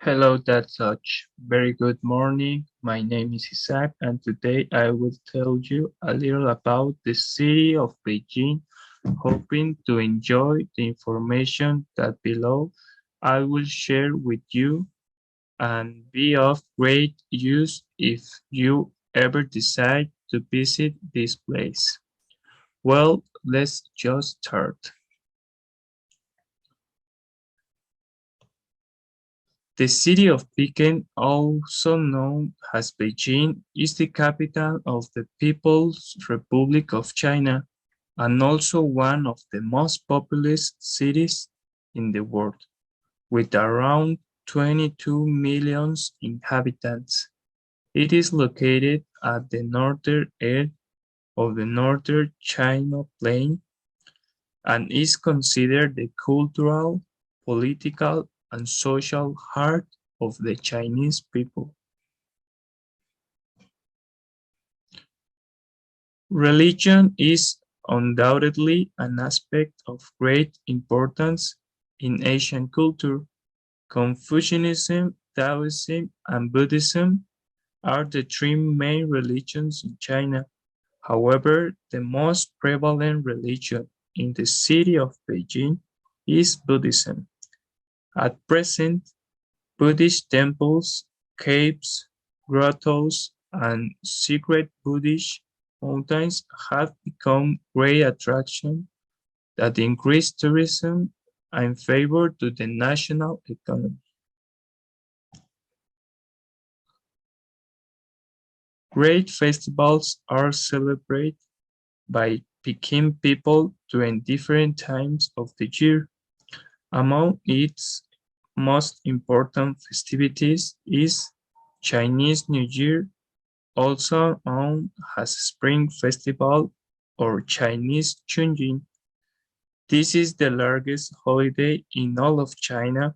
Hello, that's such. Very good morning. My name is Isaac, and today I will tell you a little about the city of Beijing, hoping to enjoy the information that below I will share with you and be of great use if you ever decide to visit this place. Well, let's just start. The city of Peking, also known as Beijing, is the capital of the People's Republic of China and also one of the most populous cities in the world, with around 22 million inhabitants. It is located at the northern edge of the northern China Plain and is considered the cultural, political, and social heart of the Chinese people. Religion is undoubtedly an aspect of great importance in Asian culture. Confucianism, Taoism, and Buddhism are the three main religions in China. However, the most prevalent religion in the city of Beijing is Buddhism. At present, Buddhist temples, caves, grottos, and secret Buddhist mountains have become great attractions that increase tourism and favor to the national economy. Great festivals are celebrated by Peking people during different times of the year. Among its most important festivities is Chinese New Year, also known as Spring Festival or Chinese Chunjing. This is the largest holiday in all of China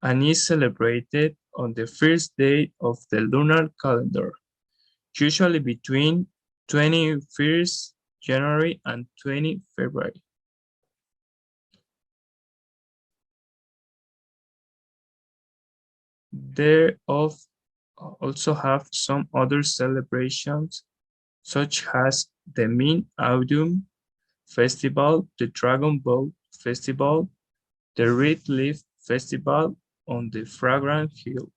and is celebrated on the first day of the lunar calendar, usually between 21st January and 20 February. There also have some other celebrations such as the Min Autumn Festival, the Dragon Boat Festival, the Red Leaf Festival on the Fragrant Hill,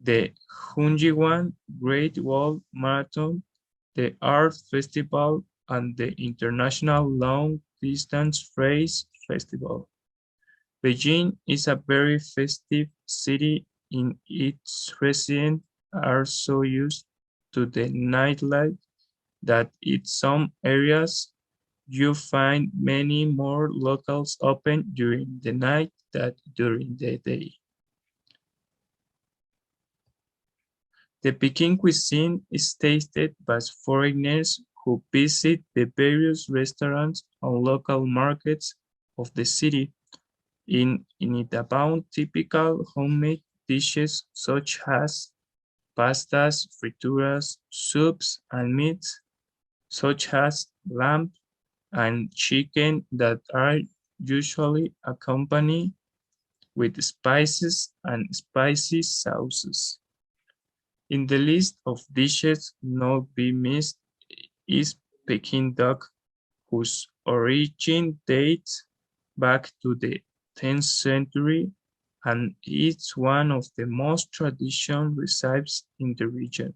the Hunjiwan Great Wall Marathon, the Art Festival, and the International Long Distance Race Festival. Beijing is a very festive city in its residents are so used to the nightlife that in some areas you find many more locals open during the night than during the day. The Peking cuisine is tasted by foreigners who visit the various restaurants and local markets of the city. In it abound typical homemade dishes such as pastas, frituras, soups, and meats such as lamb and chicken that are usually accompanied with spices and spicy sauces. In the list of dishes not be missed is Peking duck, whose origin dates back to the 10th century and it's one of the most traditional recipes in the region.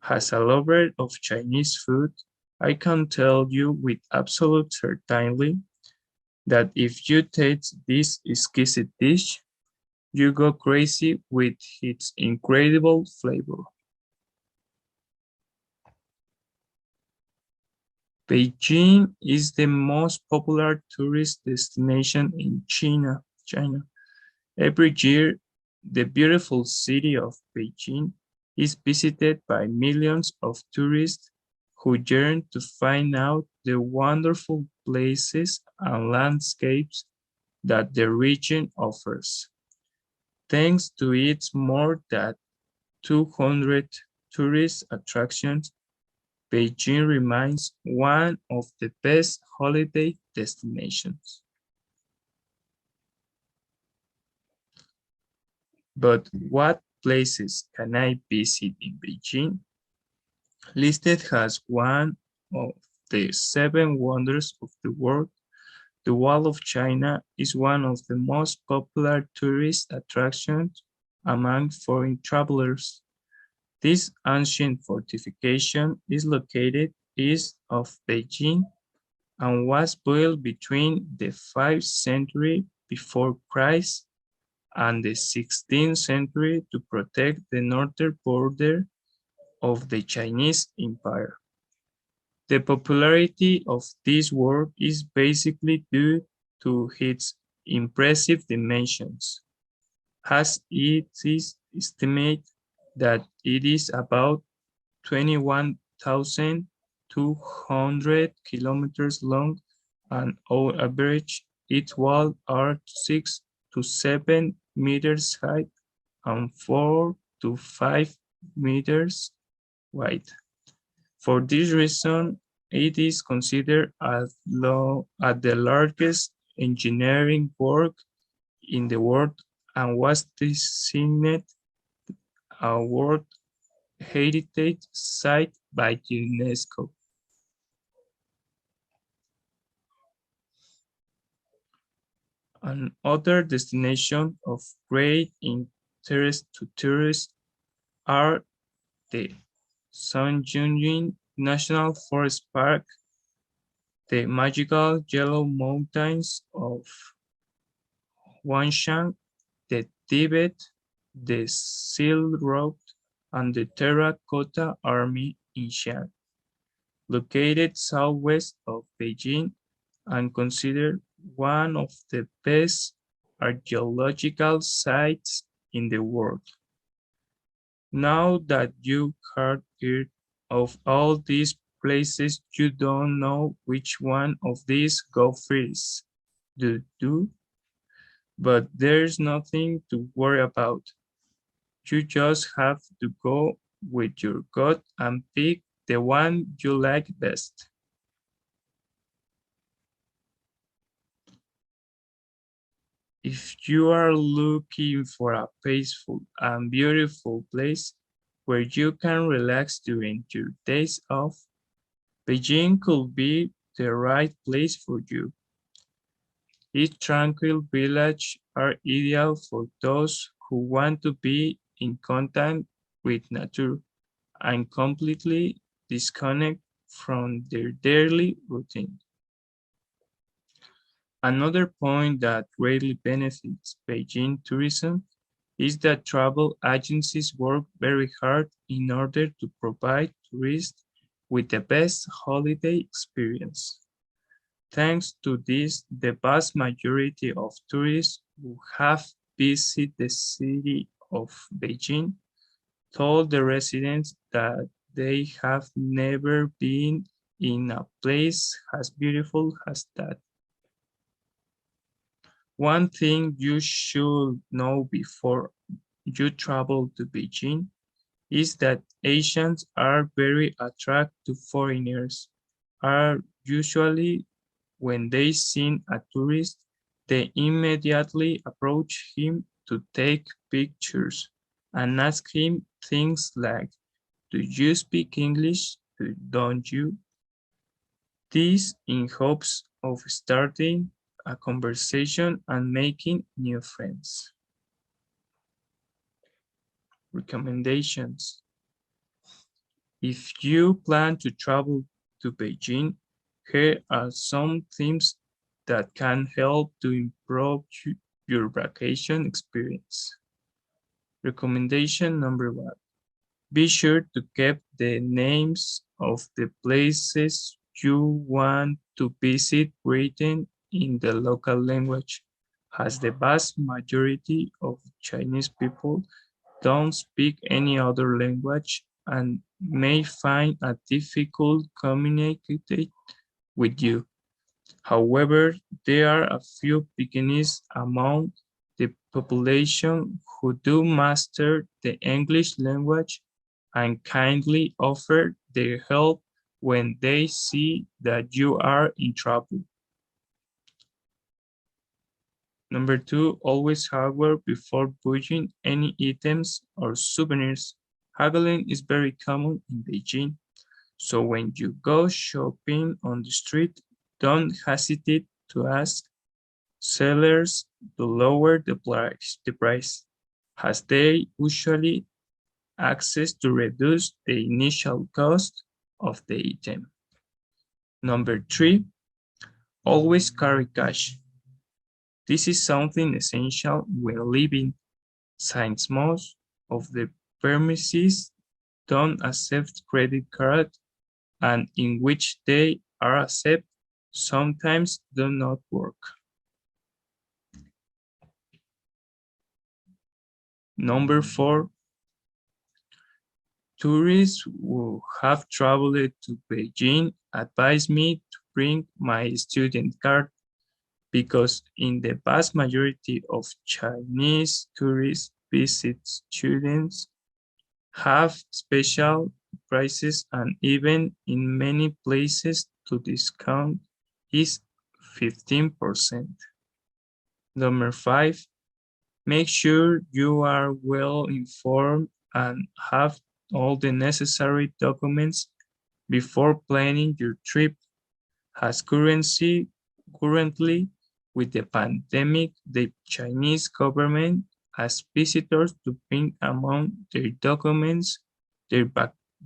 As a lover of Chinese food, I can tell you with absolute certainty that if you taste this exquisite dish, you go crazy with its incredible flavor. Beijing is the most popular tourist destination in China. Every year, the beautiful city of Beijing is visited by millions of tourists who yearn to find out the wonderful places and landscapes that the region offers. Thanks to its more than 200 tourist attractions, Beijing remains one of the best holiday destinations. But what places can I visit in Beijing? Listed as one of the seven wonders of the world, the Wall of China is one of the most popular tourist attractions among foreign travelers. This ancient fortification is located east of Beijing and was built between the 5th century before Christ and the 16th century to protect the northern border of the Chinese Empire. The popularity of this work is basically due to its impressive dimensions, as it is estimated that it is about 21,200 kilometers long and on average its walls are 6 to 7 meters high and 4 to 5 meters wide. For this reason, it is considered as the largest engineering work in the world and was designated a World Heritage Site by UNESCO. Another destination of great interest to tourists are the Shangjin National Forest Park, the magical yellow mountains of Huangshan, the Tibet, the Silk Road, and the Terracotta Army in Xi'an, located southwest of Beijing and considered one of the best archaeological sites in the world. Now that you have heard of all these places, you don't know which one of these go first. Do, but there's nothing to worry about. You just have to go with your gut and pick the one you like best. If you are looking for a peaceful and beautiful place where you can relax during your days off, Beijing could be the right place for you. Its tranquil villages are ideal for those who want to be in contact with nature and completely disconnect from their daily routine. Another point that greatly benefits Beijing tourism is that travel agencies work very hard in order to provide tourists with the best holiday experience. Thanks to this, the vast majority of tourists who have visited the city of Beijing told the residents that they have never been in a place as beautiful as that. One thing you should know before you travel to Beijing is that Asians are very attracted to foreigners, are usually when they see a tourist, they immediately approach him to take pictures and ask him things like, do you speak English? Don't you? This in hopes of starting a conversation and making new friends. Recommendations. If you plan to travel to Beijing, here are some themes that can help to improve your vacation experience. Recommendation number one. Be sure to keep the names of the places you want to visit written in the local language, as the vast majority of Chinese people don't speak any other language and may find it difficult communicating with you. However, there are a few beginners among the population who do master the English language and kindly offer their help when they see that you are in trouble. Number two, always haggle before buying any items or souvenirs. Haggling is very common in Beijing, so when you go shopping on the street, don't hesitate to ask sellers to lower the price, as they usually access to reduce the initial cost of the item. Number three, always carry cash. This is something essential when living, since most of the premises don't accept credit card and in which they are accepted sometimes do not work. Number four, tourists who have traveled to Beijing advise me to bring my student card because in the vast majority of Chinese tourists visit students have special prices and even in many places the discount is 15%. Number five, make sure you are well informed and have all the necessary documents before planning your trip, as currently with the pandemic, the Chinese government asks visitors to bring among their documents their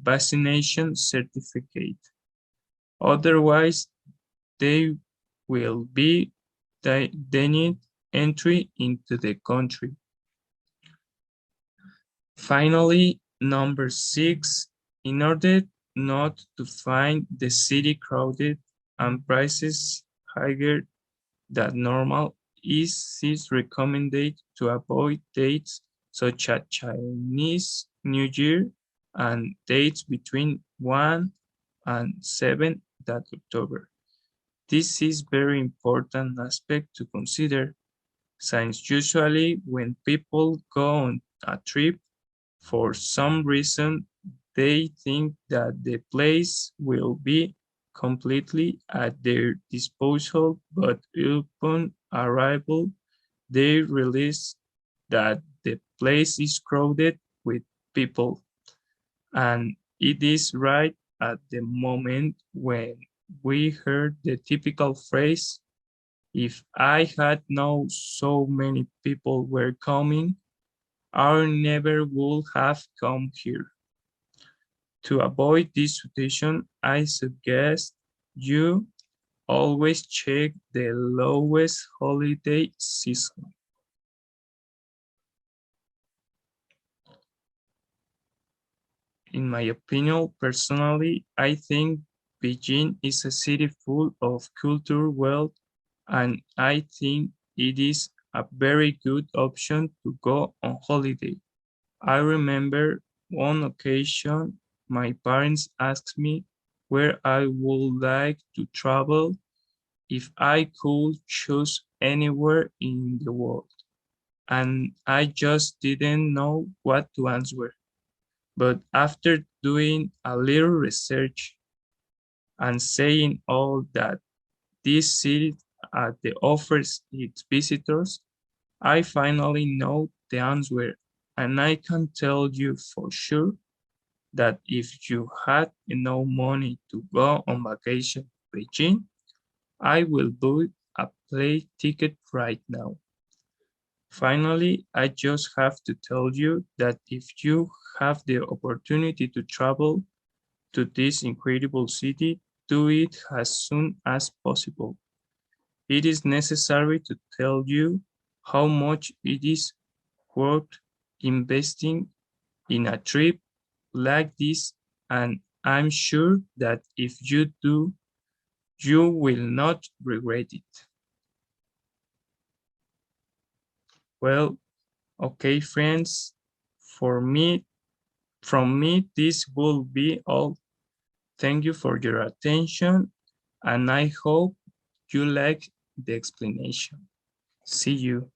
vaccination certificate. Otherwise, they will be denied entry into the country. Finally, number six, in order not to find the city crowded and prices higher than normal, it is recommended to avoid dates such as Chinese New Year and dates between 1 and 7 that October. This is very important aspect to consider, since usually when people go on a trip, for some reason, they think that the place will be completely at their disposal, but upon arrival, they realize that the place is crowded with people. And it is right at the moment when we heard the typical phrase, if I had known so many people were coming, I never would have come here. To avoid this situation, I suggest you always check the lowest holiday season. In my opinion, personally, I think Beijing is a city full of cultural wealth, and I think it is a very good option to go on holiday. I remember one occasion my parents asked me where I would like to travel if I could choose anywhere in the world, and I just didn't know what to answer. But after doing a little research and saying all that this city offers its visitors, I finally know the answer, and I can tell you for sure that if you had enough money to go on vacation to Beijing, I will book a plane ticket right now. Finally, I just have to tell you that if you have the opportunity to travel to this incredible city, do it as soon as possible. It is necessary to tell you how much it is worth investing in a trip like this, and I'm sure that if you do, you will not regret it. Well, okay, friends, for me, from me, this will be all. Thank you for your attention, and I hope you like the explanation. See you.